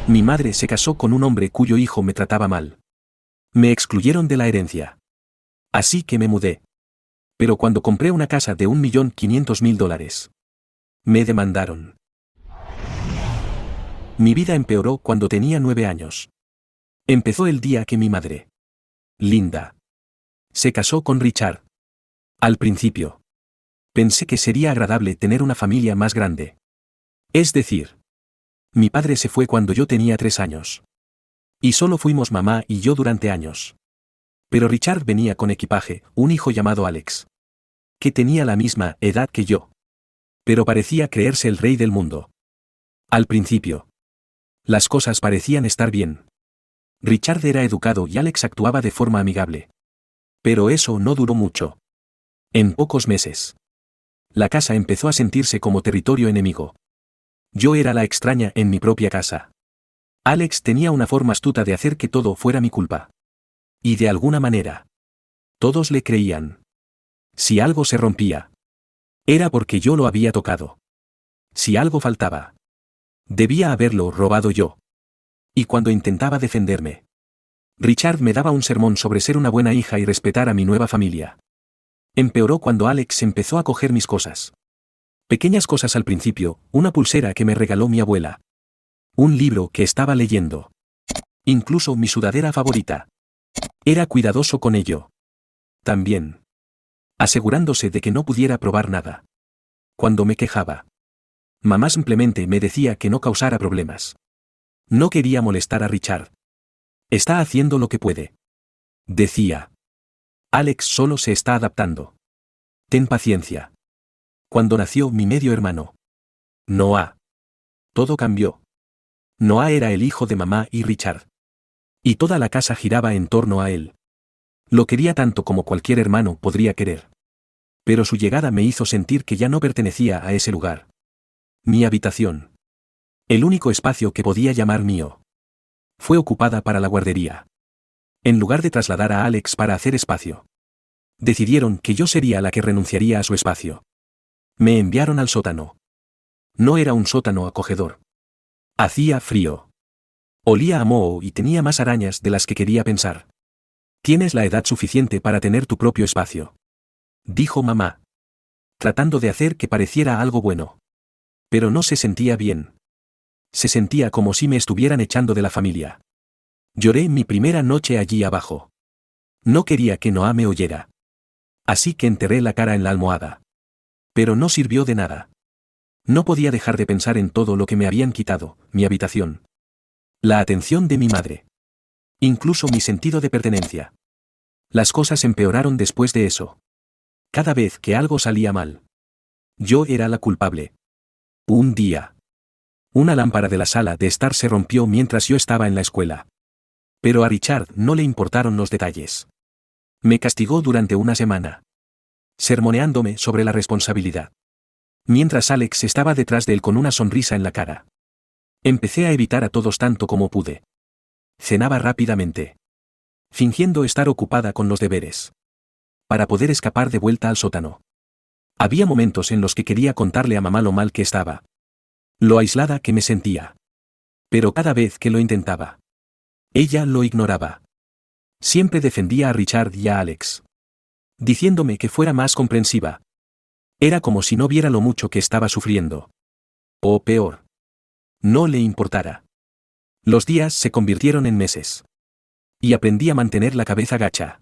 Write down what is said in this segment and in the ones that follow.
Mi madre se casó con un hombre cuyo hijo me trataba mal. Me excluyeron de la herencia. Así que me mudé. Pero cuando compré una casa de $1.500.000, me demandaron. Mi vida empeoró cuando tenía 9 años. Empezó el día que mi madre, Linda, se casó con Richard. Al principio, pensé que sería agradable tener una familia más grande. Es decir, mi padre se fue cuando yo tenía 3 años. Y solo fuimos mamá y yo durante años. Pero Richard venía con equipaje, un hijo llamado Alex, que tenía la misma edad que yo. Pero parecía creerse el rey del mundo. Al principio, las cosas parecían estar bien. Richard era educado y Alex actuaba de forma amigable. Pero eso no duró mucho. En pocos meses, la casa empezó a sentirse como territorio enemigo. Yo era la extraña en mi propia casa. Alex tenía una forma astuta de hacer que todo fuera mi culpa. Y de alguna manera, todos le creían. Si algo se rompía, era porque yo lo había tocado. Si algo faltaba, debía haberlo robado yo. Y cuando intentaba defenderme, Richard me daba un sermón sobre ser una buena hija y respetar a mi nueva familia. Empeoró cuando Alex empezó a coger mis cosas. Pequeñas cosas al principio, una pulsera que me regaló mi abuela. Un libro que estaba leyendo. Incluso mi sudadera favorita. Era cuidadoso con ello. También, asegurándose de que no pudiera probar nada. Cuando me quejaba, mamá simplemente me decía que no causara problemas. No quería molestar a Richard. Está haciendo lo que puede, decía. Alex solo se está adaptando. Ten paciencia. Cuando nació mi medio hermano, Noah, todo cambió. Noah era el hijo de mamá y Richard. Y toda la casa giraba en torno a él. Lo quería tanto como cualquier hermano podría querer. Pero su llegada me hizo sentir que ya no pertenecía a ese lugar. Mi habitación, el único espacio que podía llamar mío, fue ocupada para la guardería. En lugar de trasladar a Alex para hacer espacio, decidieron que yo sería la que renunciaría a su espacio. Me enviaron al sótano. No era un sótano acogedor. Hacía frío. Olía a moho y tenía más arañas de las que quería pensar. Tienes la edad suficiente para tener tu propio espacio, dijo mamá, tratando de hacer que pareciera algo bueno. Pero no se sentía bien. Se sentía como si me estuvieran echando de la familia. Lloré mi primera noche allí abajo. No quería que Noah me oyera. Así que enterré la cara en la almohada. Pero no sirvió de nada. No podía dejar de pensar en todo lo que me habían quitado, mi habitación, la atención de mi madre, incluso mi sentido de pertenencia. Las cosas empeoraron después de eso. Cada vez que algo salía mal, yo era la culpable. Un día, una lámpara de la sala de estar se rompió mientras yo estaba en la escuela. Pero a Richard no le importaron los detalles. Me castigó durante una semana, sermoneándome sobre la responsabilidad. Mientras Alex estaba detrás de él con una sonrisa en la cara. Empecé a evitar a todos tanto como pude. Cenaba rápidamente, fingiendo estar ocupada con los deberes, para poder escapar de vuelta al sótano. Había momentos en los que quería contarle a mamá lo mal que estaba, lo aislada que me sentía. Pero cada vez que lo intentaba, ella lo ignoraba. Siempre defendía a Richard y a Alex, diciéndome que fuera más comprensiva. Era como si no viera lo mucho que estaba sufriendo. O peor, no le importara. Los días se convirtieron en meses. Y aprendí a mantener la cabeza gacha.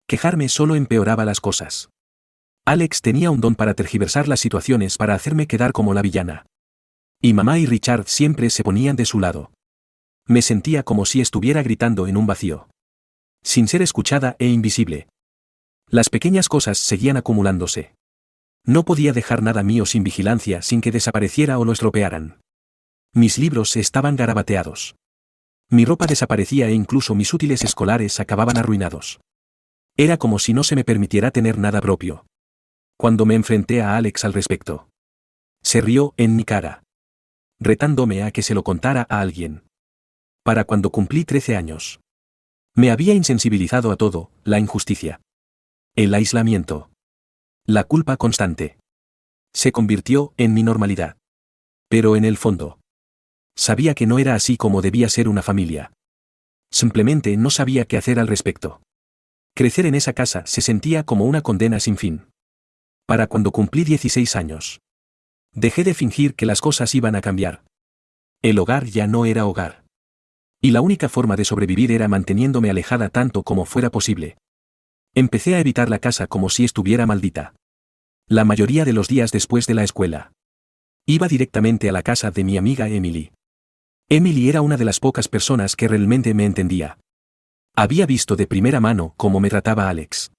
Quejarme solo empeoraba las cosas. Alex tenía un don para tergiversar las situaciones para hacerme quedar como la villana. Y mamá y Richard siempre se ponían de su lado. Me sentía como si estuviera gritando en un vacío, sin ser escuchada e invisible. Las pequeñas cosas seguían acumulándose. No podía dejar nada mío sin vigilancia sin que desapareciera o lo estropearan. Mis libros estaban garabateados. Mi ropa desaparecía e incluso mis útiles escolares acababan arruinados. Era como si no se me permitiera tener nada propio. Cuando me enfrenté a Alex al respecto, se rió en mi cara, retándome a que se lo contara a alguien. Para cuando cumplí 13 años. Me había insensibilizado a todo, la injusticia, el aislamiento, la culpa constante. Se convirtió en mi normalidad. Pero en el fondo, Sabía que no era así como debía ser una familia. Simplemente no sabía qué hacer al respecto. Crecer en esa casa se sentía como una condena sin fin. Para cuando cumplí 16 años. Dejé de fingir que las cosas iban a cambiar. El hogar ya no era hogar. Y la única forma de sobrevivir era manteniéndome alejada tanto como fuera posible. Empecé a evitar la casa como si estuviera maldita. La mayoría de los días después de la escuela. Iba directamente a la casa de mi amiga Emily. Emily era una de las pocas personas que realmente me entendía. Había visto de primera mano cómo me trataba Alex.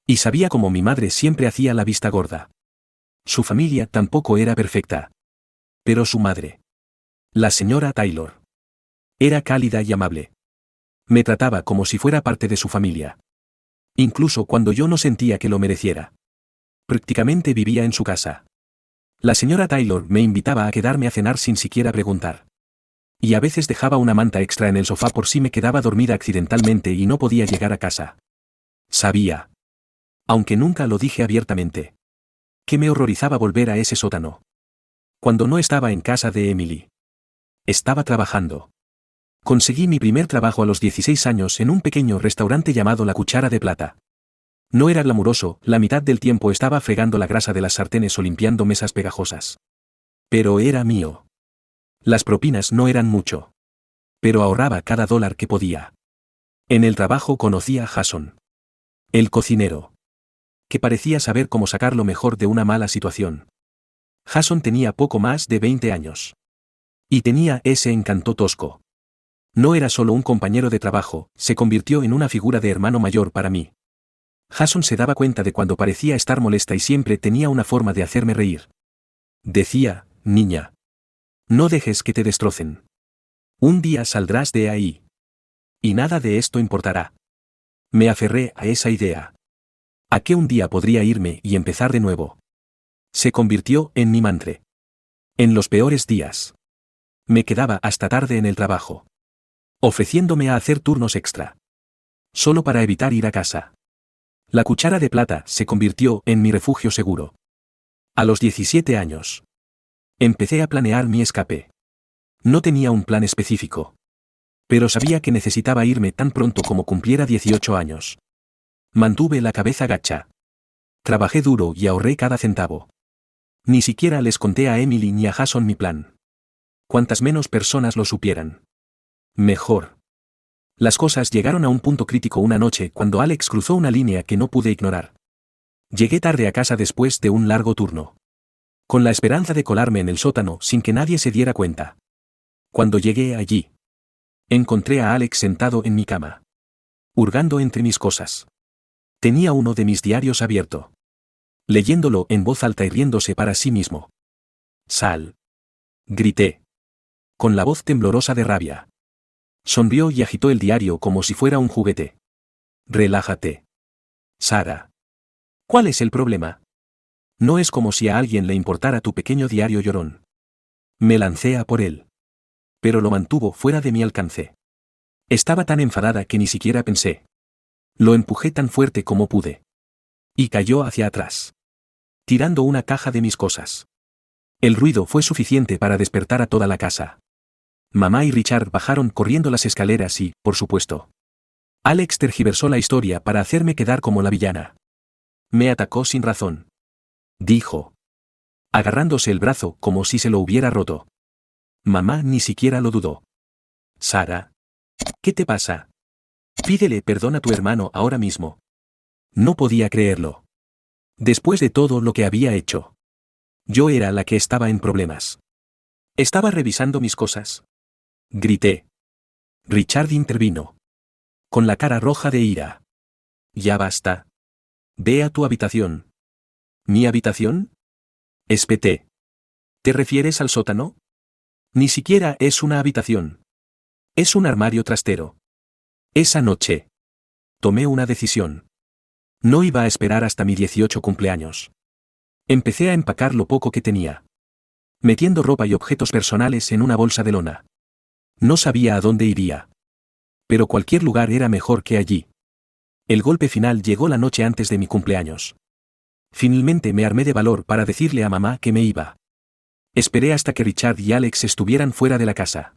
Y sabía cómo mi madre siempre hacía la vista gorda. Su familia tampoco era perfecta. Pero su madre, la señora Taylor, era cálida y amable. Me trataba como si fuera parte de su familia. Incluso cuando yo no sentía que lo mereciera. Prácticamente vivía en su casa. La señora Taylor me invitaba a quedarme a cenar sin siquiera preguntar. Y a veces dejaba una manta extra en el sofá por si me quedaba dormida accidentalmente y no podía llegar a casa. Sabía, aunque nunca lo dije abiertamente, que me horrorizaba volver a ese sótano. Cuando no estaba en casa de Emily. Estaba trabajando. Conseguí mi primer trabajo a los 16 años en un pequeño restaurante llamado La Cuchara de Plata. No era glamuroso, la mitad del tiempo estaba fregando la grasa de las sartenes o limpiando mesas pegajosas. Pero era mío. Las propinas no eran mucho. Pero ahorraba cada dólar que podía. En el trabajo conocí a Jason. El cocinero. Que parecía saber cómo sacar lo mejor de una mala situación. Jason tenía poco más de 20 años. Y tenía ese encanto tosco. No era solo un compañero de trabajo, se convirtió en una figura de hermano mayor para mí. Jason se daba cuenta de cuando parecía estar molesta y siempre tenía una forma de hacerme reír. Decía, niña. No dejes que te destrocen. Un día saldrás de ahí. Y nada de esto importará. Me aferré a esa idea. A que un día podría irme y empezar de nuevo. Se convirtió en mi mantra. En los peores días. Me quedaba hasta tarde en el trabajo. Ofreciéndome a hacer turnos extra. Solo para evitar ir a casa. La Cuchara de Plata se convirtió en mi refugio seguro. A los 17 años. Empecé a planear mi escape. No tenía un plan específico. Pero sabía que necesitaba irme tan pronto como cumpliera 18 años. Mantuve la cabeza gacha. Trabajé duro y ahorré cada centavo. Ni siquiera les conté a Emily ni a Jason mi plan. Cuantas menos personas lo supieran, mejor. Las cosas llegaron a un punto crítico una noche cuando Alex cruzó una línea que no pude ignorar. Llegué tarde a casa después de un largo turno. Con la esperanza de colarme en el sótano sin que nadie se diera cuenta. Cuando llegué allí, encontré a Alex sentado en mi cama. Hurgando entre mis cosas. Tenía uno de mis diarios abierto. Leyéndolo en voz alta y riéndose para sí mismo. Sal. Grité. Con la voz temblorosa de rabia. Sonrió y agitó el diario como si fuera un juguete. Relájate. Sara. ¿Cuál es el problema? No es como si a alguien le importara tu pequeño diario llorón. Me lancé a por él. Pero lo mantuvo fuera de mi alcance. Estaba tan enfadada que ni siquiera pensé. Lo empujé tan fuerte como pude. Y cayó hacia atrás. Tirando una caja de mis cosas. El ruido fue suficiente para despertar a toda la casa. Mamá y Richard bajaron corriendo las escaleras y, por supuesto, Alex tergiversó la historia para hacerme quedar como la villana. Me atacó sin razón. Dijo. Agarrándose el brazo como si se lo hubiera roto. Mamá ni siquiera lo dudó. Sara. ¿Qué te pasa? Pídele perdón a tu hermano ahora mismo. No podía creerlo. Después de todo lo que había hecho. Yo era la que estaba en problemas. Estaba revisando mis cosas. Grité. Richard intervino. Con la cara roja de ira. Ya basta. Ve a tu habitación. ¿Mi habitación? Espeté. ¿Te refieres al sótano? Ni siquiera es una habitación. Es un armario trastero. Esa noche. Tomé una decisión. No iba a esperar hasta mi 18 cumpleaños. Empecé a empacar lo poco que tenía. Metiendo ropa y objetos personales en una bolsa de lona. No sabía a dónde iría. Pero cualquier lugar era mejor que allí. El golpe final llegó la noche antes de mi cumpleaños. Finalmente me armé de valor para decirle a mamá que me iba. Esperé hasta que Richard y Alex estuvieran fuera de la casa.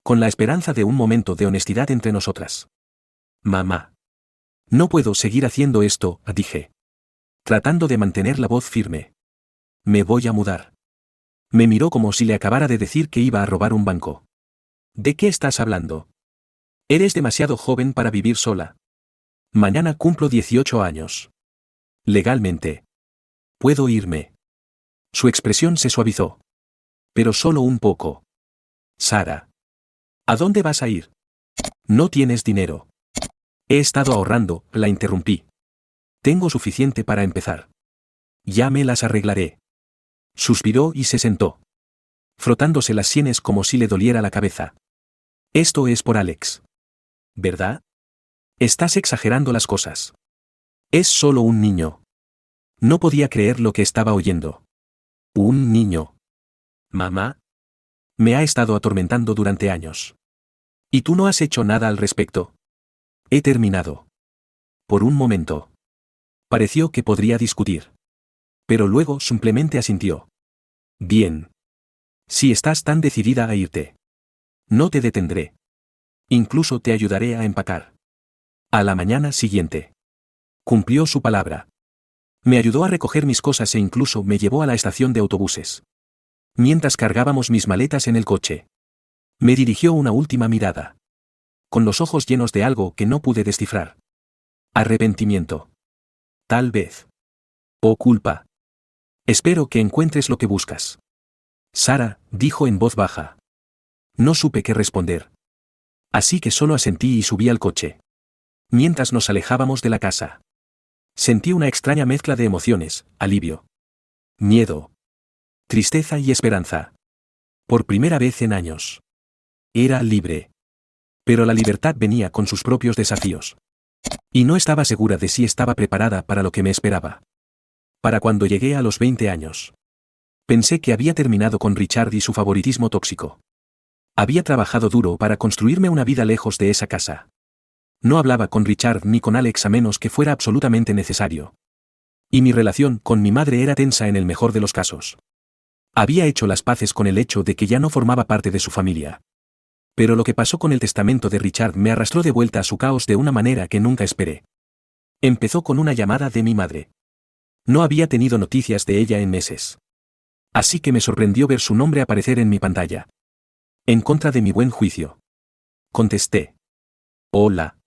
Con la esperanza de un momento de honestidad entre nosotras. Mamá. No puedo seguir haciendo esto, dije. Tratando de mantener la voz firme. Me voy a mudar. Me miró como si le acabara de decir que iba a robar un banco. ¿De qué estás hablando? Eres demasiado joven para vivir sola. Mañana cumplo 18 años. Legalmente. Puedo irme. Su expresión se suavizó. Pero solo un poco. Sara. ¿A dónde vas a ir? No tienes dinero. He estado ahorrando, la interrumpí. Tengo suficiente para empezar. Ya me las arreglaré. Suspiró y se sentó. Frotándose las sienes como si le doliera la cabeza. Esto es por Alex. ¿Verdad? Estás exagerando las cosas. Es solo un niño. No podía creer lo que estaba oyendo. ¿Un niño? Mamá. Me ha estado atormentando durante años. ¿Y tú no has hecho nada al respecto? He terminado. Por un momento. Pareció que podría discutir. Pero luego simplemente asintió. Bien. Si estás tan decidida a irte. No te detendré. Incluso te ayudaré a empacar. A la mañana siguiente. Cumplió su palabra. Me ayudó a recoger mis cosas e incluso me llevó a la estación de autobuses. Mientras cargábamos mis maletas en el coche. Me dirigió una última mirada. Con los ojos llenos de algo que no pude descifrar. Arrepentimiento. Tal vez. O culpa. Espero que encuentres lo que buscas. Sara, dijo en voz baja. No supe qué responder. Así que solo asentí y subí al coche. Mientras nos alejábamos de la casa. Sentí una extraña mezcla de emociones, alivio. Miedo. Tristeza y esperanza. Por primera vez en años. Era libre. Pero la libertad venía con sus propios desafíos. Y no estaba segura de si estaba preparada para lo que me esperaba. Para cuando llegué a los 20 años. Pensé que había terminado con Richard y su favoritismo tóxico. Había trabajado duro para construirme una vida lejos de esa casa. No hablaba con Richard ni con Alex a menos que fuera absolutamente necesario. Y mi relación con mi madre era tensa en el mejor de los casos. Había hecho las paces con el hecho de que ya no formaba parte de su familia. Pero lo que pasó con el testamento de Richard me arrastró de vuelta a su caos de una manera que nunca esperé. Empezó con una llamada de mi madre. No había tenido noticias de ella en meses. Así que me sorprendió ver su nombre aparecer en mi pantalla. En contra de mi buen juicio. Contesté. Hola.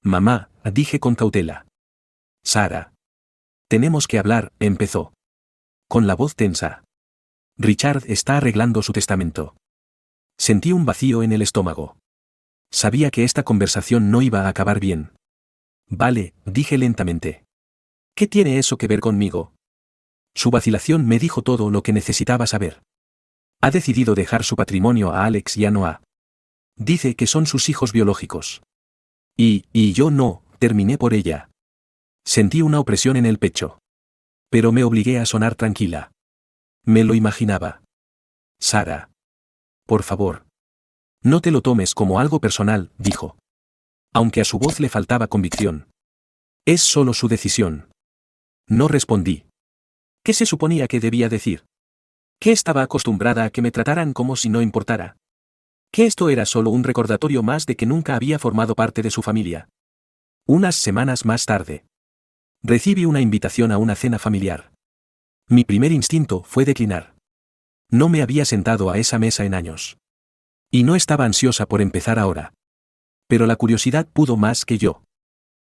Mamá, dije con cautela. Sara. Tenemos que hablar, empezó. Con la voz tensa. Richard está arreglando su testamento. Sentí un vacío en el estómago. Sabía que esta conversación no iba a acabar bien. Vale, dije lentamente. ¿Qué tiene eso que ver conmigo? Su vacilación me dijo todo lo que necesitaba saber. Ha decidido dejar su patrimonio a Alex y a Noah. Dice que son sus hijos biológicos. Y yo no, terminé por ella. Sentí una opresión en el pecho. Pero me obligué a sonar tranquila. Me lo imaginaba. Sara. Por favor. No te lo tomes como algo personal, dijo. Aunque a su voz le faltaba convicción. Es solo su decisión. No respondí. ¿Qué se suponía que debía decir? ¿Que estaba acostumbrada a que me trataran como si no importara? ¿Que esto era solo un recordatorio más de que nunca había formado parte de su familia? Unas semanas más tarde. Recibí una invitación a una cena familiar. Mi primer instinto fue declinar. No me había sentado a esa mesa en años. Y no estaba ansiosa por empezar ahora. Pero la curiosidad pudo más que yo.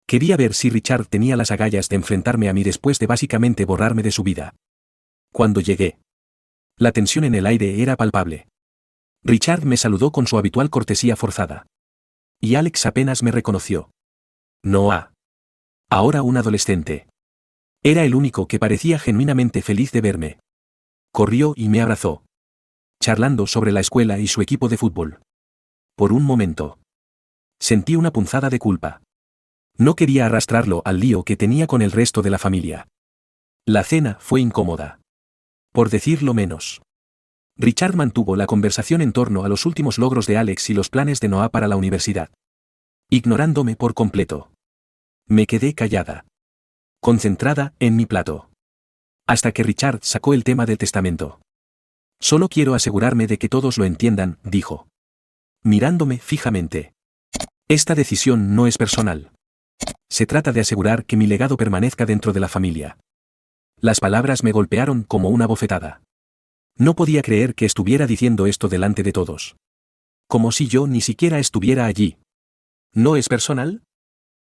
Quería ver si Richard tenía las agallas de enfrentarme a mí después de básicamente borrarme de su vida. Cuando llegué. La tensión en el aire era palpable. Richard me saludó con su habitual cortesía forzada. Y Alex apenas me reconoció. Noah. Ahora un adolescente. Era el único que parecía genuinamente feliz de verme. Corrió y me abrazó. Charlando sobre la escuela y su equipo de fútbol. Por un momento. Sentí una punzada de culpa. No quería arrastrarlo al lío que tenía con el resto de la familia. La cena fue incómoda. Por decirlo menos. Richard mantuvo la conversación en torno a los últimos logros de Alex y los planes de Noah para la universidad. Ignorándome por completo. Me quedé callada. Concentrada en mi plato. Hasta que Richard sacó el tema del testamento. Solo quiero asegurarme de que todos lo entiendan, dijo, mirándome fijamente. Esta decisión no es personal. Se trata de asegurar que mi legado permanezca dentro de la familia. Las palabras me golpearon como una bofetada. No podía creer que estuviera diciendo esto delante de todos. Como si yo ni siquiera estuviera allí. ¿No es personal?,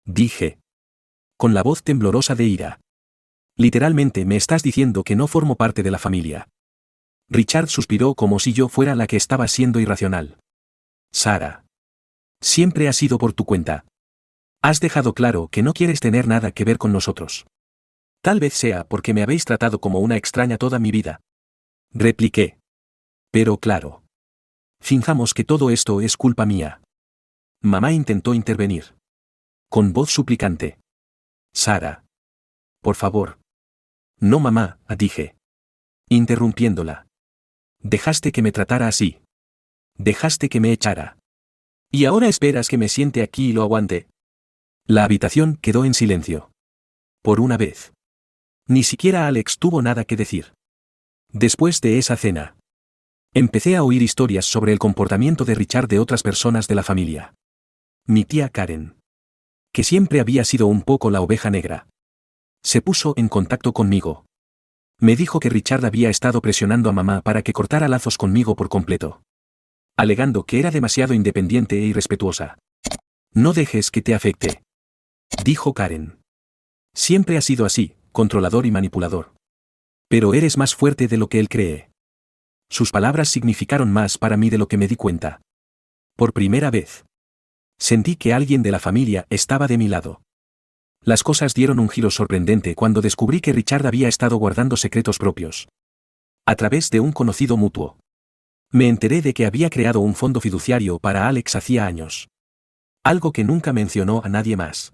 dije, con la voz temblorosa de ira. Literalmente me estás diciendo que no formo parte de la familia. Richard suspiró como si yo fuera la que estaba siendo irracional. Sarah. Siempre ha sido por tu cuenta. Has dejado claro que no quieres tener nada que ver con nosotros. Tal vez sea porque me habéis tratado como una extraña toda mi vida. Repliqué. Pero claro. Finjamos que todo esto es culpa mía. Mamá intentó intervenir. Con voz suplicante. Sarah. Por favor. No, mamá, dije. Interrumpiéndola. Dejaste que me tratara así. Dejaste que me echara. ¿Y ahora esperas que me siente aquí y lo aguante? La habitación quedó en silencio. Por una vez. Ni siquiera Alex tuvo nada que decir. Después de esa cena, empecé a oír historias sobre el comportamiento de Richard de otras personas de la familia. Mi tía Karen, que siempre había sido un poco la oveja negra, se puso en contacto conmigo. Me dijo que Richard había estado presionando a mamá para que cortara lazos conmigo por completo, alegando que era demasiado independiente e irrespetuosa. No dejes que te afecte, dijo Karen. Siempre ha sido así, controlador y manipulador. Pero eres más fuerte de lo que él cree. Sus palabras significaron más para mí de lo que me di cuenta. Por primera vez, sentí que alguien de la familia estaba de mi lado. Las cosas dieron un giro sorprendente cuando descubrí que Richard había estado guardando secretos propios. A través de un conocido mutuo. Me enteré de que había creado un fondo fiduciario para Alex hacía años. Algo que nunca mencionó a nadie más.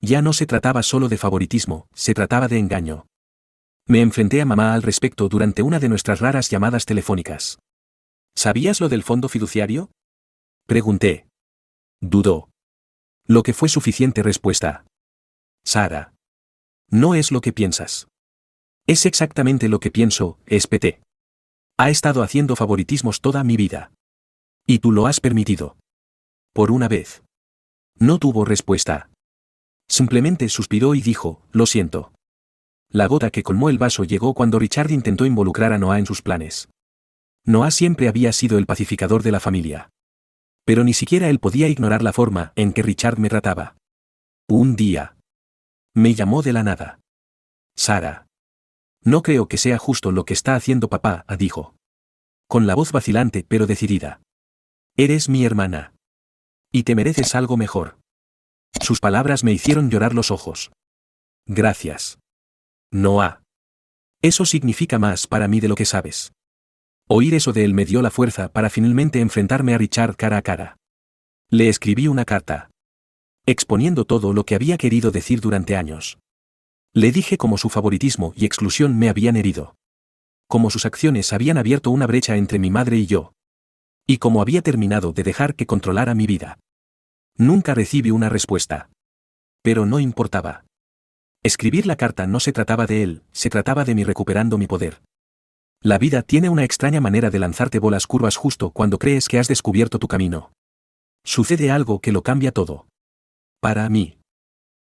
Ya no se trataba solo de favoritismo, se trataba de engaño. Me enfrenté a mamá al respecto durante una de nuestras raras llamadas telefónicas. ¿Sabías lo del fondo fiduciario?, pregunté. Dudó. Lo que fue suficiente respuesta. Sarah. No es lo que piensas. Es exactamente lo que pienso, espeté. Ha estado haciendo favoritismos toda mi vida. Y tú lo has permitido. Por una vez. No tuvo respuesta. Simplemente suspiró y dijo, lo siento. La gota que colmó el vaso llegó cuando Richard intentó involucrar a Noah en sus planes. Noah siempre había sido el pacificador de la familia. Pero ni siquiera él podía ignorar la forma en que Richard me trataba. Un día. Me llamó de la nada. Sarah. No creo que sea justo lo que está haciendo papá, dijo. Con la voz vacilante pero decidida. Eres mi hermana. Y te mereces algo mejor. Sus palabras me hicieron llorar los ojos. Gracias. Noah. Eso significa más para mí de lo que sabes. Oír eso de él me dio la fuerza para finalmente enfrentarme a Richard cara a cara. Le escribí una carta, exponiendo todo lo que había querido decir durante años. Le dije cómo su favoritismo y exclusión me habían herido. Cómo sus acciones habían abierto una brecha entre mi madre y yo. Y cómo había terminado de dejar que controlara mi vida. Nunca recibí una respuesta. Pero no importaba. Escribir la carta no se trataba de él, se trataba de mí recuperando mi poder. La vida tiene una extraña manera de lanzarte bolas curvas justo cuando crees que has descubierto tu camino. Sucede algo que lo cambia todo. Para mí.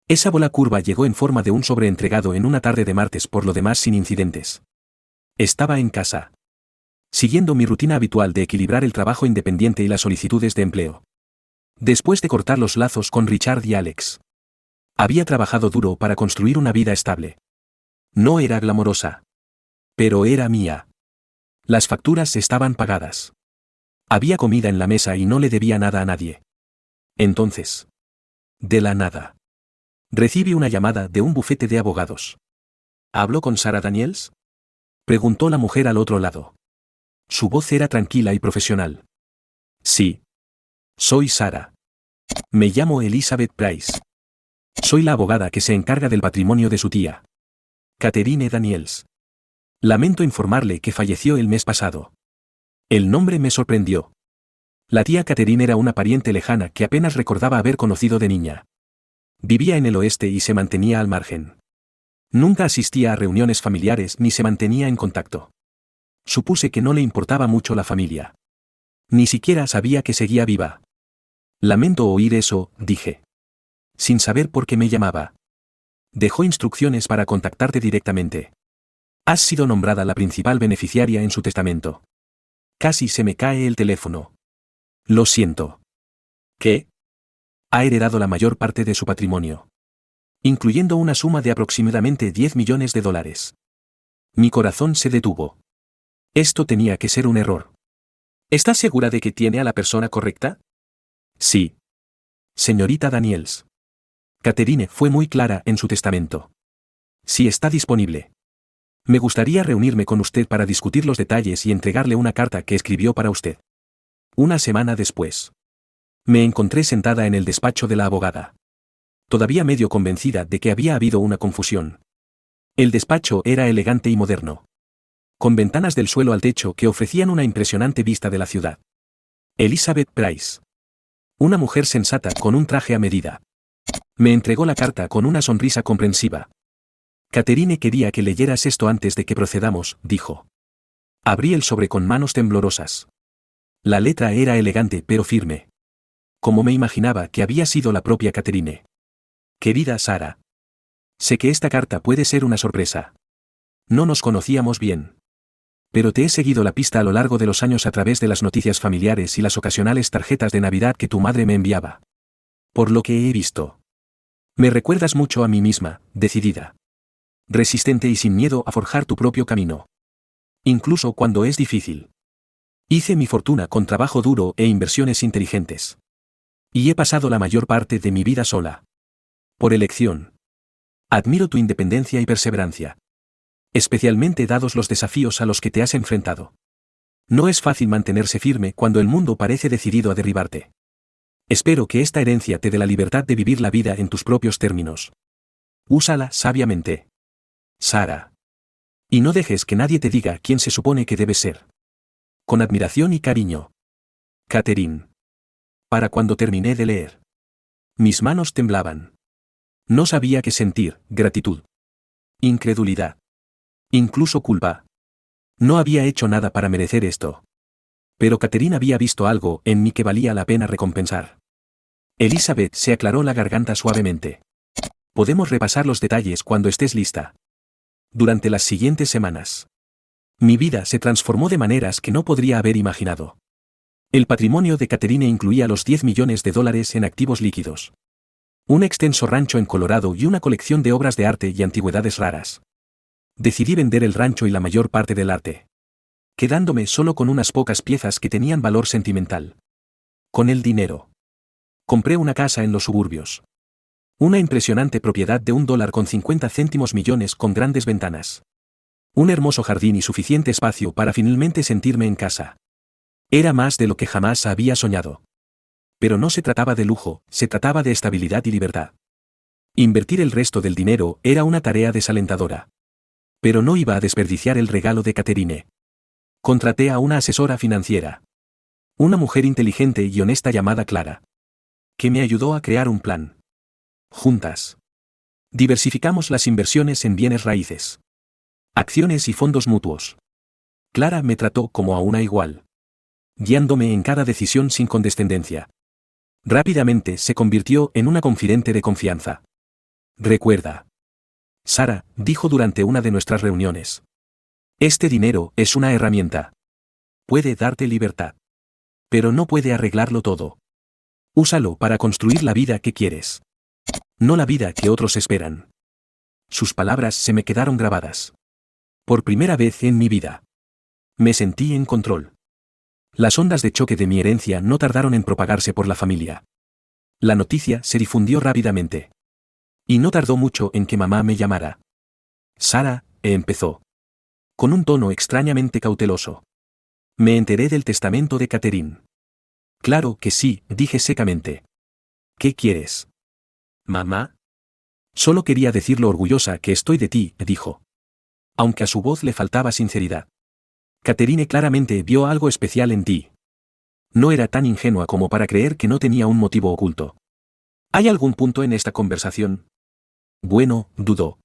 Esa bola curva llegó en forma de un sobre entregado en una tarde de martes, por lo demás sin incidentes. Estaba en casa, siguiendo mi rutina habitual de equilibrar el trabajo independiente y las solicitudes de empleo. Después de cortar los lazos con Richard y Alex, había trabajado duro para construir una vida estable. No era glamorosa. Pero era mía. Las facturas estaban pagadas. Había comida en la mesa y no le debía nada a nadie. Entonces, de la nada, recibí una llamada de un bufete de abogados. ¿Habló con Sarah Daniels?, preguntó la mujer al otro lado. Su voz era tranquila y profesional. Sí. Soy Sarah. Me llamo Elizabeth Price. Soy la abogada que se encarga del patrimonio de su tía, Catherine Daniels. Lamento informarle que falleció el mes pasado. El nombre me sorprendió. La tía Catherine era una pariente lejana que apenas recordaba haber conocido de niña. Vivía en el oeste y se mantenía al margen. Nunca asistía a reuniones familiares ni se mantenía en contacto. Supuse que no le importaba mucho la familia. Ni siquiera sabía que seguía viva. Lamento oír eso, dije. Sin saber por qué me llamaba. Dejó instrucciones para contactarte directamente. Has sido nombrada la principal beneficiaria en su testamento. Casi se me cae el teléfono. Lo siento. ¿Qué? Ha heredado la mayor parte de su patrimonio. Incluyendo una suma de aproximadamente 10 millones de dólares. Mi corazón se detuvo. Esto tenía que ser un error. ¿Estás segura de que tiene a la persona correcta? Sí. Señorita Daniels. Catherine fue muy clara en su testamento. Si está disponible. Me gustaría reunirme con usted para discutir los detalles y entregarle una carta que escribió para usted. Una semana después. Me encontré sentada en el despacho de la abogada. Todavía medio convencida de que había habido una confusión. El despacho era elegante y moderno. Con ventanas del suelo al techo que ofrecían una impresionante vista de la ciudad. Elizabeth Price. Una mujer sensata con un traje a medida. Me entregó la carta con una sonrisa comprensiva. Catherine quería que leyeras esto antes de que procedamos, dijo. Abrí el sobre con manos temblorosas. La letra era elegante pero firme. Como me imaginaba que había sido la propia Catherine. Querida Sara. Sé que esta carta puede ser una sorpresa. No nos conocíamos bien. Pero te he seguido la pista a lo largo de los años a través de las noticias familiares y las ocasionales tarjetas de Navidad que tu madre me enviaba. Por lo que he visto. Me recuerdas mucho a mí misma, decidida. Resistente y sin miedo a forjar tu propio camino. Incluso cuando es difícil. Hice mi fortuna con trabajo duro e inversiones inteligentes. Y he pasado la mayor parte de mi vida sola. Por elección. Admiro tu independencia y perseverancia. Especialmente dados los desafíos a los que te has enfrentado. No es fácil mantenerse firme cuando el mundo parece decidido a derribarte. Espero que esta herencia te dé la libertad de vivir la vida en tus propios términos. Úsala sabiamente. Sara. Y no dejes que nadie te diga quién se supone que debes ser. Con admiración y cariño. Catherine. Para cuando terminé de leer. Mis manos temblaban. No sabía qué sentir, gratitud. Incredulidad. Incluso culpa. No había hecho nada para merecer esto. Pero Catherine había visto algo en mí que valía la pena recompensar. Elizabeth se aclaró la garganta suavemente. Podemos repasar los detalles cuando estés lista. Durante las siguientes semanas. Mi vida se transformó de maneras que no podría haber imaginado. El patrimonio de Catherine incluía los 10 millones de dólares en activos líquidos. Un extenso rancho en Colorado y una colección de obras de arte y antigüedades raras. Decidí vender el rancho y la mayor parte del arte. Quedándome solo con unas pocas piezas que tenían valor sentimental. Con el dinero. Compré una casa en los suburbios. Una impresionante propiedad de $1.50 millones con grandes ventanas. Un hermoso jardín y suficiente espacio para finalmente sentirme en casa. Era más de lo que jamás había soñado. Pero no se trataba de lujo, se trataba de estabilidad y libertad. Invertir el resto del dinero era una tarea desalentadora. Pero no iba a desperdiciar el regalo de Catherine. Contraté a una asesora financiera. Una mujer inteligente y honesta llamada Clara. Que me ayudó a crear un plan. Juntas. Diversificamos las inversiones en bienes raíces. Acciones y fondos mutuos. Clara me trató como a una igual. Guiándome en cada decisión sin condescendencia. Rápidamente se convirtió en una confidente de confianza. Recuerda. Sara, dijo durante una de nuestras reuniones. Este dinero es una herramienta. Puede darte libertad. Pero no puede arreglarlo todo. Úsalo para construir la vida que quieres. No la vida que otros esperan. Sus palabras se me quedaron grabadas. Por primera vez en mi vida. Me sentí en control. Las ondas de choque de mi herencia no tardaron en propagarse por la familia. La noticia se difundió rápidamente. Y no tardó mucho en que mamá me llamara. Sara, empezó. Con un tono extrañamente cauteloso. Me enteré del testamento de Catherine. Claro que sí, dije secamente. ¿Qué quieres? ¿Mamá? Solo quería decir lo orgullosa que estoy de ti, dijo. Aunque a su voz le faltaba sinceridad. Catherine claramente vio algo especial en ti. No era tan ingenua como para creer que no tenía un motivo oculto. ¿Hay algún punto en esta conversación? Bueno, dudó.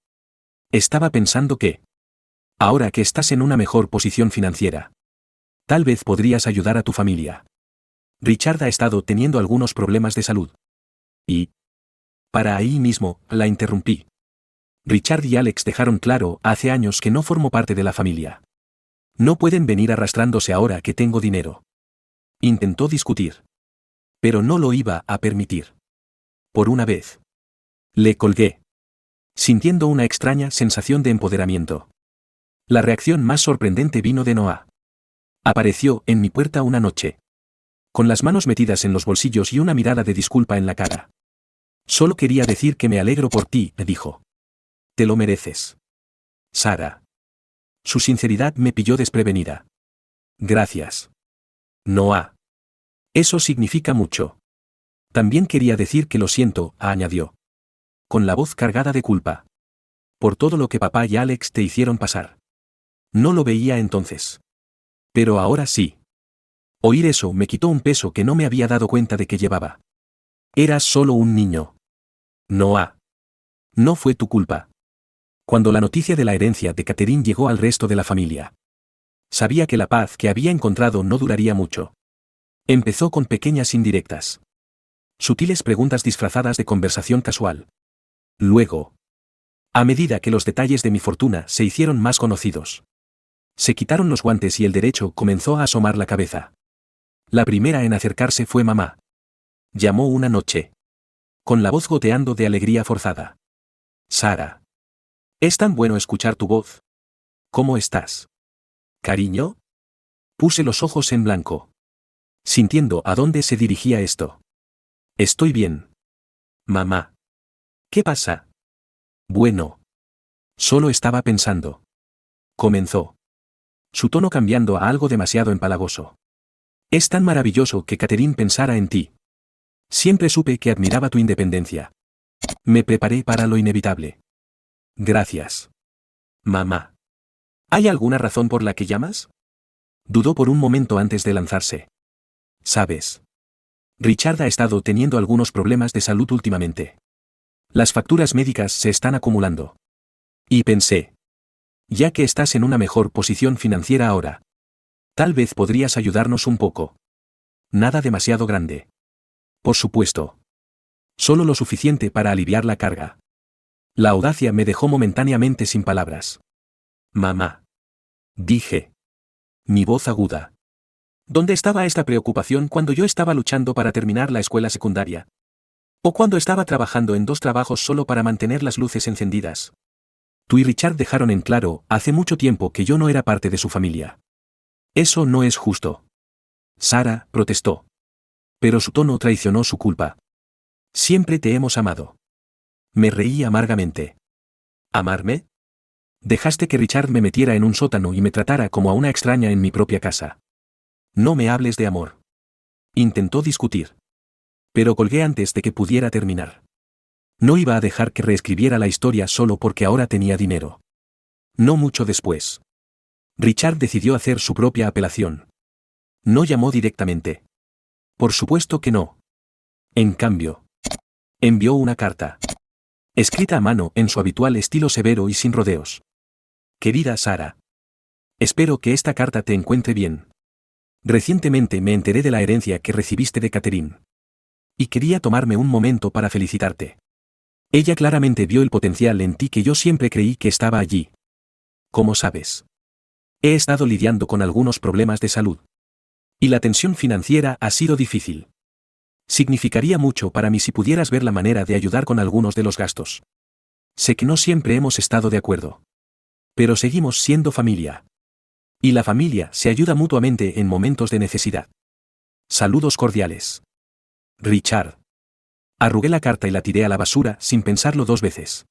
Estaba pensando que... Ahora que estás en una mejor posición financiera, tal vez podrías ayudar a tu familia. Richard ha estado teniendo algunos problemas de salud. Y, para ahí mismo, la interrumpí. Richard y Alex dejaron claro hace años que no formo parte de la familia. No pueden venir arrastrándose ahora que tengo dinero. Intentó discutir. Pero no lo iba a permitir. Por una vez. Le colgué. Sintiendo una extraña sensación de empoderamiento. La reacción más sorprendente vino de Noah. Apareció en mi puerta una noche. Con las manos metidas en los bolsillos y una mirada de disculpa en la cara. Solo quería decir que me alegro por ti, me dijo. Te lo mereces. Sara. Su sinceridad me pilló desprevenida. Gracias. Noah. Eso significa mucho. También quería decir que lo siento, añadió. Con la voz cargada de culpa. Por todo lo que papá y Alex te hicieron pasar. No lo veía entonces. Pero ahora sí. Oír eso me quitó un peso que no me había dado cuenta de que llevaba. Eras solo un niño. Noah. No fue tu culpa. Cuando la noticia de la herencia de Catherine llegó al resto de la familia. Sabía que la paz que había encontrado no duraría mucho. Empezó con pequeñas indirectas. Sutiles preguntas disfrazadas de conversación casual. Luego. A medida que los detalles de mi fortuna se hicieron más conocidos. Se quitaron los guantes y el derecho comenzó a asomar la cabeza. La primera en acercarse fue mamá. Llamó una noche. Con la voz goteando de alegría forzada. Sara. Es tan bueno escuchar tu voz. ¿Cómo estás? ¿Cariño? Puse los ojos en blanco. Sintiendo a dónde se dirigía esto. Estoy bien. Mamá. ¿Qué pasa? Bueno. Solo estaba pensando. Comenzó. Su tono cambiando a algo demasiado empalagoso. Es tan maravilloso que Catherine pensara en ti. Siempre supe que admiraba tu independencia. Me preparé para lo inevitable. Gracias. Mamá. ¿Hay alguna razón por la que llamas? Dudó por un momento antes de lanzarse. ¿Sabes? Richard ha estado teniendo algunos problemas de salud últimamente. Las facturas médicas se están acumulando. Y pensé. Ya que estás en una mejor posición financiera ahora. Tal vez podrías ayudarnos un poco. Nada demasiado grande. Por supuesto. Solo lo suficiente para aliviar la carga. La audacia me dejó momentáneamente sin palabras. Mamá. Dije. Mi voz aguda. ¿Dónde estaba esta preocupación cuando yo estaba luchando para terminar la escuela secundaria? ¿O cuando estaba trabajando en 2 trabajos solo para mantener las luces encendidas? Tú y Richard dejaron en claro hace mucho tiempo que yo no era parte de su familia. Eso no es justo. Sara protestó. Pero su tono traicionó su culpa. Siempre te hemos amado. Me reí amargamente. ¿Amarme? Dejaste que Richard me metiera en un sótano y me tratara como a una extraña en mi propia casa. No me hables de amor. Intentó discutir. Pero colgué antes de que pudiera terminar. No iba a dejar que reescribiera la historia solo porque ahora tenía dinero. No mucho después. Richard decidió hacer su propia apelación. No llamó directamente. Por supuesto que no. En cambio, envió una carta. Escrita a mano en su habitual estilo severo y sin rodeos. Querida Sara. Espero que esta carta te encuentre bien. Recientemente me enteré de la herencia que recibiste de Catherine. Y quería tomarme un momento para felicitarte. Ella claramente vio el potencial en ti que yo siempre creí que estaba allí. Como sabes. He estado lidiando con algunos problemas de salud. Y la tensión financiera ha sido difícil. Significaría mucho para mí si pudieras ver la manera de ayudar con algunos de los gastos. Sé que no siempre hemos estado de acuerdo. Pero seguimos siendo familia. Y la familia se ayuda mutuamente en momentos de necesidad. Saludos cordiales. Richard. Arrugué la carta y la tiré a la basura sin pensarlo 2 veces.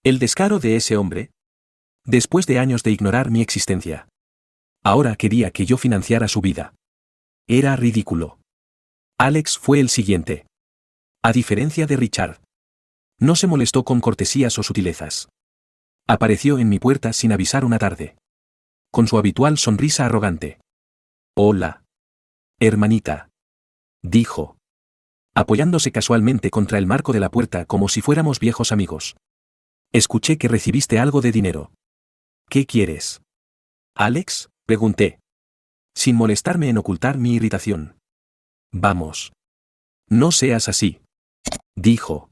El descaro de ese hombre. Después de años de ignorar mi existencia. Ahora quería que yo financiara su vida. Era ridículo. Alex fue el siguiente. A diferencia de Richard. No se molestó con cortesías o sutilezas. Apareció en mi puerta sin avisar una tarde. Con su habitual sonrisa arrogante. Hola. Hermanita. Dijo. Apoyándose casualmente contra el marco de la puerta como si fuéramos viejos amigos. Escuché que recibiste algo de dinero. ¿Qué quieres? Alex, pregunté. Sin molestarme en ocultar mi irritación. Vamos. No seas así. Dijo,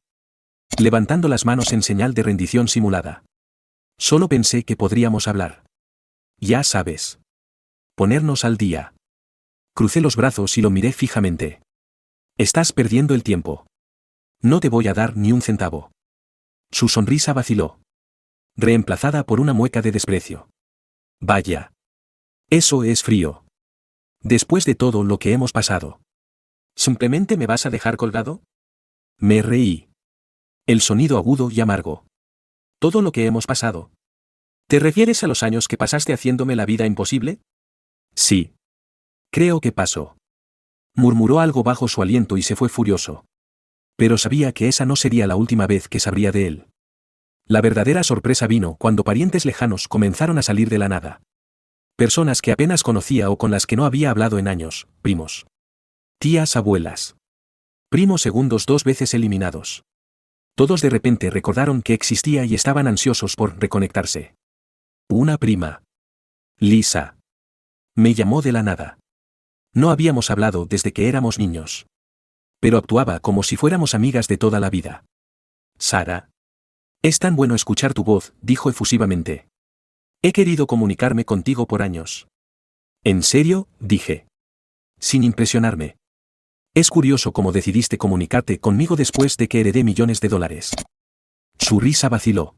levantando las manos en señal de rendición simulada. Solo pensé que podríamos hablar. Ya sabes. Ponernos al día. Crucé los brazos y lo miré fijamente. Estás perdiendo el tiempo. No te voy a dar ni un centavo. Su sonrisa vaciló, reemplazada por una mueca de desprecio. Vaya. Eso es frío. Después de todo lo que hemos pasado. ¿Simplemente me vas a dejar colgado? Me reí. El sonido agudo y amargo. Todo lo que hemos pasado. ¿Te refieres a los años que pasaste haciéndome la vida imposible? Sí. Creo que pasó. Murmuró algo bajo su aliento y se fue furioso. Pero sabía que esa no sería la última vez que sabría de él. La verdadera sorpresa vino cuando parientes lejanos comenzaron a salir de la nada. Personas que apenas conocía o con las que no había hablado en años, primos. Tías, abuelas. Primos segundos 2 veces eliminados. Todos de repente recordaron que existía y estaban ansiosos por reconectarse. Una prima. Lisa. Me llamó de la nada. No habíamos hablado desde que éramos niños. Pero actuaba como si fuéramos amigas de toda la vida. Sara. Es tan bueno escuchar tu voz, dijo efusivamente. He querido comunicarme contigo por años. ¿En serio?, dije. Sin impresionarme. Es curioso cómo decidiste comunicarte conmigo después de que heredé millones de dólares. Su risa vaciló.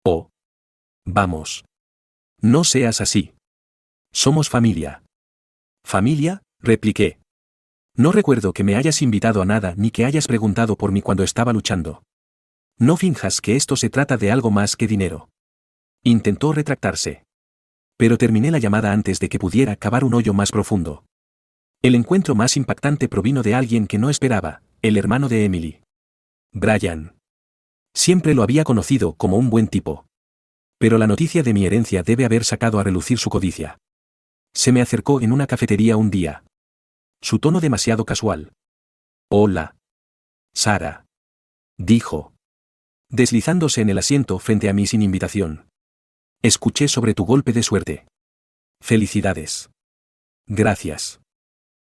Oh. Vamos. No seas así. Somos familia. ¿Familia?, repliqué. No recuerdo que me hayas invitado a nada ni que hayas preguntado por mí cuando estaba luchando. No finjas que esto se trata de algo más que dinero. Intentó retractarse. Pero terminé la llamada antes de que pudiera cavar un hoyo más profundo. El encuentro más impactante provino de alguien que no esperaba, el hermano de Emily. Brian. Siempre lo había conocido como un buen tipo. Pero la noticia de mi herencia debe haber sacado a relucir su codicia. Se me acercó en una cafetería un día. Su tono demasiado casual. Hola. Sara. Dijo, deslizándose en el asiento frente a mí sin invitación. Escuché sobre tu golpe de suerte. Felicidades. Gracias.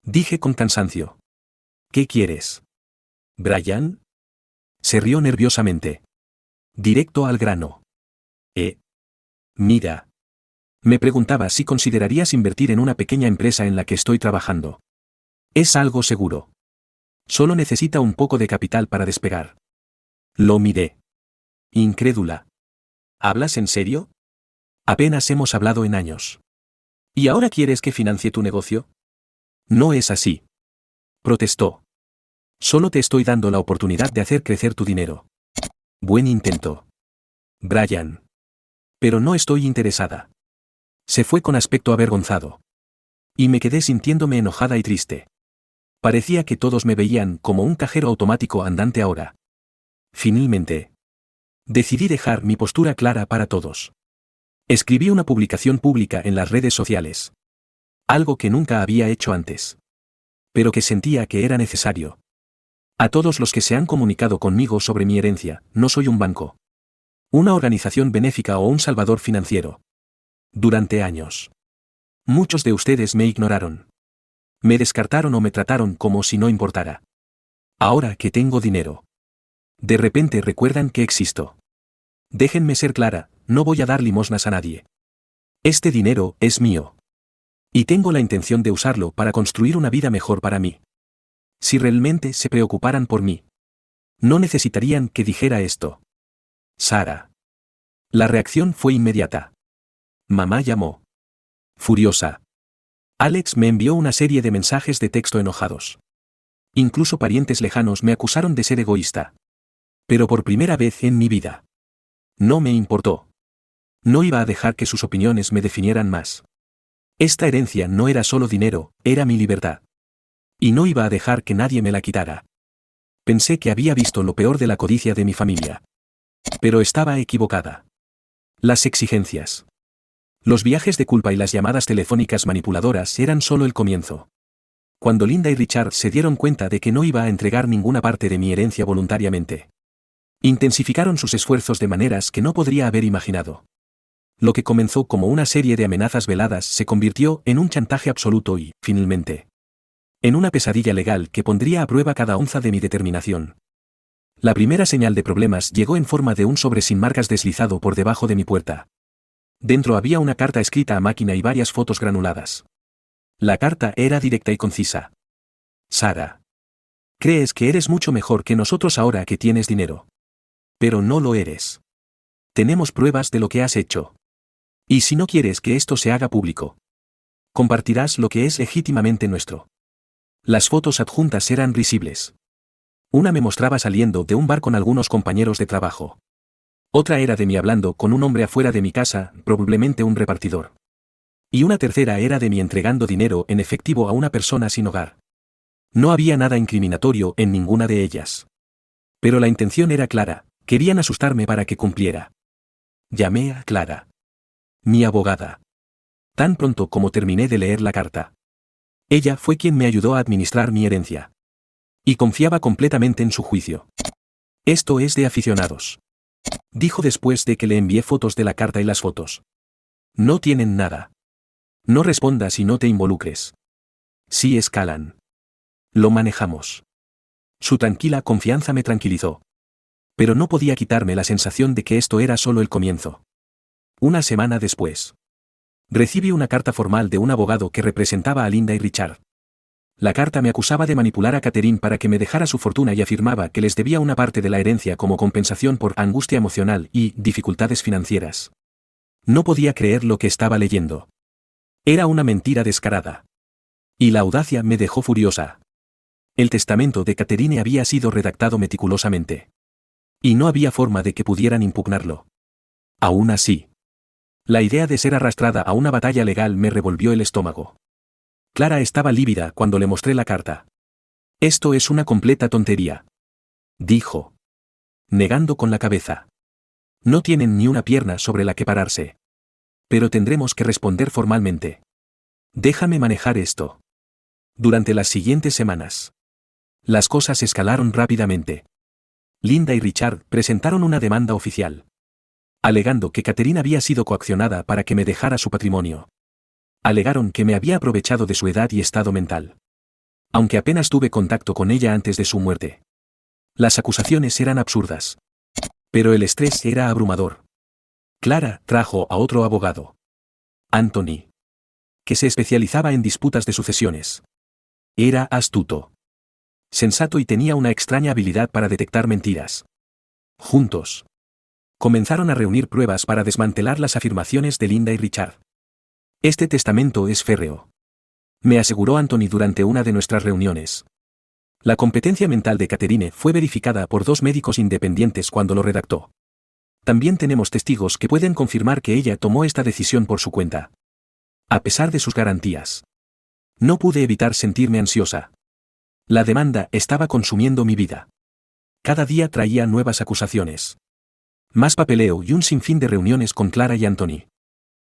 Dije con cansancio. ¿Qué quieres? ¿Brian? Se rió nerviosamente. Directo al grano. Mira. Me preguntaba si considerarías invertir en una pequeña empresa en la que estoy trabajando. Es algo seguro. Solo necesita un poco de capital para despegar. Lo miré. Incrédula. ¿Hablas en serio? Apenas hemos hablado en años. ¿Y ahora quieres que financie tu negocio? No es así. Protestó. Solo te estoy dando la oportunidad de hacer crecer tu dinero. Buen intento. Brian. Pero no estoy interesada. Se fue con aspecto avergonzado. Y me quedé sintiéndome enojada y triste. Parecía que todos me veían como un cajero automático andante ahora. Finalmente. Decidí dejar mi postura clara para todos. Escribí una publicación pública en las redes sociales. Algo que nunca había hecho antes. Pero que sentía que era necesario. A todos los que se han comunicado conmigo sobre mi herencia, no soy un banco. Una organización benéfica o un salvador financiero. Durante años. Muchos de ustedes me ignoraron. Me descartaron o me trataron como si no importara. Ahora que tengo dinero. De repente recuerdan que existo. Déjenme ser clara, no voy a dar limosnas a nadie. Este dinero es mío. Y tengo la intención de usarlo para construir una vida mejor para mí. Si realmente se preocuparan por mí, no necesitarían que dijera esto. Sara. La reacción fue inmediata. Mamá llamó. Furiosa. Alex me envió una serie de mensajes de texto enojados. Incluso parientes lejanos me acusaron de ser egoísta. Pero por primera vez en mi vida. No me importó. No iba a dejar que sus opiniones me definieran más. Esta herencia no era solo dinero, era mi libertad. Y no iba a dejar que nadie me la quitara. Pensé que había visto lo peor de la codicia de mi familia. Pero estaba equivocada. Las exigencias. Los viajes de culpa y las llamadas telefónicas manipuladoras eran solo el comienzo. Cuando Linda y Richard se dieron cuenta de que no iba a entregar ninguna parte de mi herencia voluntariamente, intensificaron sus esfuerzos de maneras que no podría haber imaginado. Lo que comenzó como una serie de amenazas veladas se convirtió en un chantaje absoluto y, finalmente, en una pesadilla legal que pondría a prueba cada onza de mi determinación. La primera señal de problemas llegó en forma de un sobre sin marcas deslizado por debajo de mi puerta. Dentro había una carta escrita a máquina y varias fotos granuladas. La carta era directa y concisa. Sara. Crees que eres mucho mejor que nosotros ahora que tienes dinero. Pero no lo eres. Tenemos pruebas de lo que has hecho. Y si no quieres que esto se haga público, compartirás lo que es legítimamente nuestro. Las fotos adjuntas eran risibles. Una me mostraba saliendo de un bar con algunos compañeros de trabajo. Otra era de mí hablando con un hombre afuera de mi casa, probablemente un repartidor. Y una tercera era de mí entregando dinero en efectivo a una persona sin hogar. No había nada incriminatorio en ninguna de ellas. Pero la intención era clara, querían asustarme para que cumpliera. Llamé a Clara, mi abogada, tan pronto como terminé de leer la carta. Ella fue quien me ayudó a administrar mi herencia. Y confiaba completamente en su juicio. Esto es de aficionados, dijo después de que le envié fotos de la carta y las fotos. No tienen nada. No respondas y no te involucres. Sí escalan. Lo manejamos. Su tranquila confianza me tranquilizó. Pero no podía quitarme la sensación de que esto era solo el comienzo. Una semana después, recibí una carta formal de un abogado que representaba a Linda y Richard. La carta me acusaba de manipular a Catherine para que me dejara su fortuna y afirmaba que les debía una parte de la herencia como compensación por angustia emocional y dificultades financieras. No podía creer lo que estaba leyendo. Era una mentira descarada. Y la audacia me dejó furiosa. El testamento de Catherine había sido redactado meticulosamente. Y no había forma de que pudieran impugnarlo. Aún así, la idea de ser arrastrada a una batalla legal me revolvió el estómago. Clara estaba lívida cuando le mostré la carta. Esto es una completa tontería, dijo, negando con la cabeza. No tienen ni una pierna sobre la que pararse. Pero tendremos que responder formalmente. Déjame manejar esto. Durante las siguientes semanas, las cosas escalaron rápidamente. Linda y Richard presentaron una demanda oficial, alegando que Catherine había sido coaccionada para que me dejara su patrimonio. Alegaron que me había aprovechado de su edad y estado mental. Aunque apenas tuve contacto con ella antes de su muerte. Las acusaciones eran absurdas. Pero el estrés era abrumador. Clara trajo a otro abogado, Anthony, que se especializaba en disputas de sucesiones. Era astuto, sensato y tenía una extraña habilidad para detectar mentiras. Juntos, comenzaron a reunir pruebas para desmantelar las afirmaciones de Linda y Richard. Este testamento es férreo, me aseguró Anthony durante una de nuestras reuniones. La competencia mental de Catherine fue verificada por 2 médicos independientes cuando lo redactó. También tenemos testigos que pueden confirmar que ella tomó esta decisión por su cuenta. A pesar de sus garantías, no pude evitar sentirme ansiosa. La demanda estaba consumiendo mi vida. Cada día traía nuevas acusaciones. Más papeleo y un sinfín de reuniones con Clara y Anthony.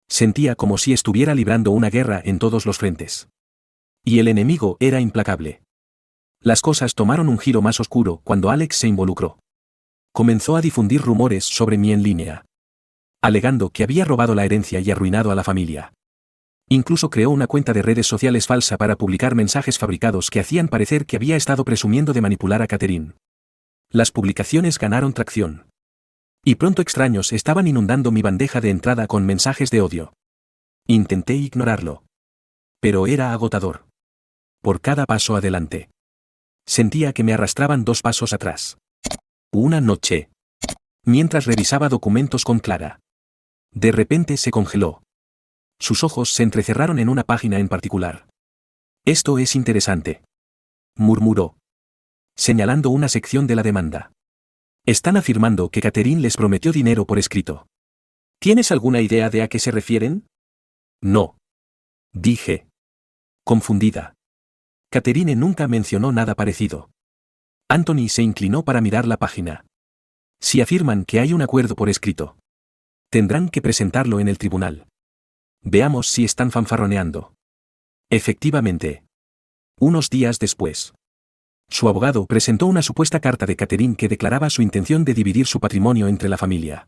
Sentía como si estuviera librando una guerra en todos los frentes. Y el enemigo era implacable. Las cosas tomaron un giro más oscuro cuando Alex se involucró. Comenzó a difundir rumores sobre mí en línea, alegando que había robado la herencia y arruinado a la familia. Incluso creó una cuenta de redes sociales falsa para publicar mensajes fabricados que hacían parecer que había estado presumiendo de manipular a Catherine. Las publicaciones ganaron tracción. Y pronto extraños estaban inundando mi bandeja de entrada con mensajes de odio. Intenté ignorarlo. Pero era agotador. Por cada paso adelante, sentía que me arrastraban 2 pasos atrás. Una noche, mientras revisaba documentos con Clara, de repente se congeló. Sus ojos se entrecerraron en una página en particular. Esto es interesante, murmuró, señalando una sección de la demanda. Están afirmando que Catherine les prometió dinero por escrito. ¿Tienes alguna idea de a qué se refieren? No, dije, confundida. Catherine nunca mencionó nada parecido. Anthony se inclinó para mirar la página. Si afirman que hay un acuerdo por escrito, tendrán que presentarlo en el tribunal. Veamos si están fanfarroneando. Efectivamente. Unos días después, su abogado presentó una supuesta carta de Catherine que declaraba su intención de dividir su patrimonio entre la familia.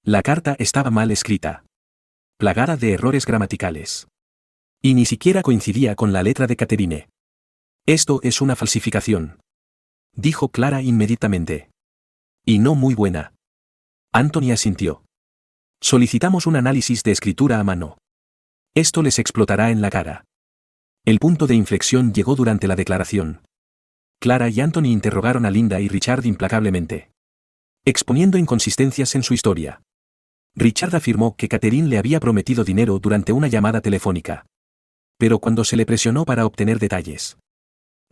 La carta estaba mal escrita. plagada de errores gramaticales. Y ni siquiera coincidía con la letra de Catherine. Esto es una falsificación, dijo Clara inmediatamente. Y no muy buena. Anthony asintió. Solicitamos un análisis de escritura a mano. Esto les explotará en la cara. El punto de inflexión llegó durante la declaración. Clara y Anthony interrogaron a Linda y Richard implacablemente, exponiendo inconsistencias en su historia. Richard afirmó que Catherine le había prometido dinero durante una llamada telefónica. Pero cuando se le presionó para obtener detalles,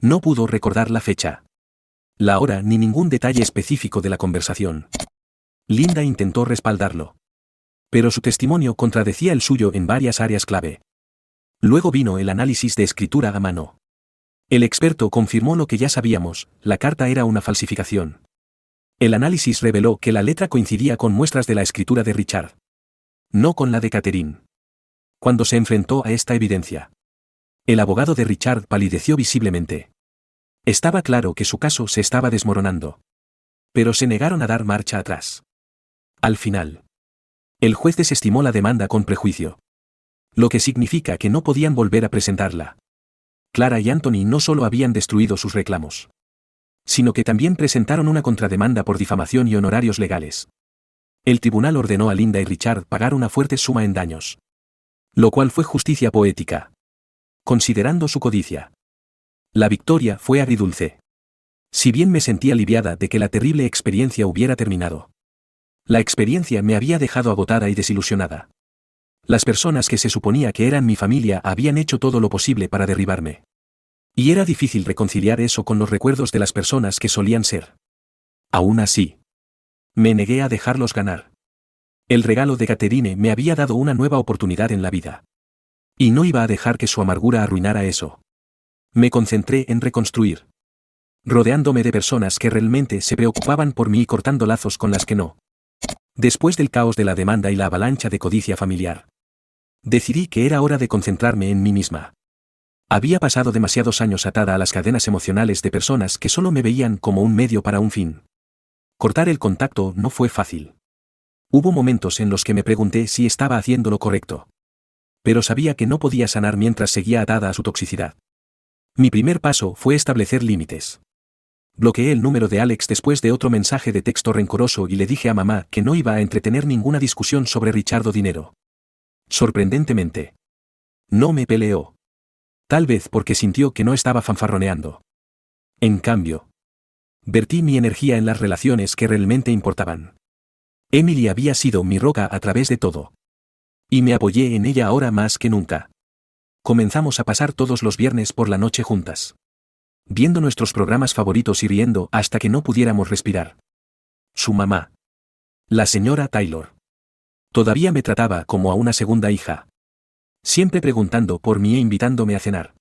no pudo recordar la fecha, la hora ni ningún detalle específico de la conversación. Linda intentó respaldarlo, pero su testimonio contradecía el suyo en varias áreas clave. Luego vino el análisis de escritura a mano. El experto confirmó lo que ya sabíamos: la carta era una falsificación. El análisis reveló que la letra coincidía con muestras de la escritura de Richard, no con la de Catherine. Cuando se enfrentó a esta evidencia, el abogado de Richard palideció visiblemente. Estaba claro que su caso se estaba desmoronando. Pero se negaron a dar marcha atrás. Al final, el juez desestimó la demanda con prejuicio, lo que significa que no podían volver a presentarla. Clara y Anthony no solo habían destruido sus reclamos, sino que también presentaron una contrademanda por difamación y honorarios legales. El tribunal ordenó a Linda y Richard pagar una fuerte suma en daños, lo cual fue justicia poética, considerando su codicia. La victoria fue agridulce. Si bien me sentí aliviada de que la terrible experiencia hubiera terminado, la experiencia me había dejado agotada y desilusionada. Las personas que se suponía que eran mi familia habían hecho todo lo posible para derribarme. Y era difícil reconciliar eso con los recuerdos de las personas que solían ser. Aún así, me negué a dejarlos ganar. El regalo de Catherine me había dado una nueva oportunidad en la vida. Y no iba a dejar que su amargura arruinara eso. Me concentré en reconstruir, rodeándome de personas que realmente se preocupaban por mí y cortando lazos con las que no. Después del caos de la demanda y la avalancha de codicia familiar, decidí que era hora de concentrarme en mí misma. Había pasado demasiados años atada a las cadenas emocionales de personas que solo me veían como un medio para un fin. Cortar el contacto no fue fácil. Hubo momentos en los que me pregunté si estaba haciendo lo correcto. Pero sabía que no podía sanar mientras seguía atada a su toxicidad. Mi primer paso fue establecer límites. Bloqueé el número de Alex después de otro mensaje de texto rencoroso y le dije a mamá que no iba a entretener ninguna discusión sobre Richard o dinero. Sorprendentemente, no me peleó. Tal vez porque sintió que no estaba fanfarroneando. En cambio, vertí mi energía en las relaciones que realmente importaban. Emily había sido mi roca a través de todo. Y me apoyé en ella ahora más que nunca. Comenzamos a pasar todos los viernes por la noche juntas, viendo nuestros programas favoritos y riendo hasta que no pudiéramos respirar. Su mamá, la señora Taylor, todavía me trataba como a una segunda hija, siempre preguntando por mí e invitándome a cenar.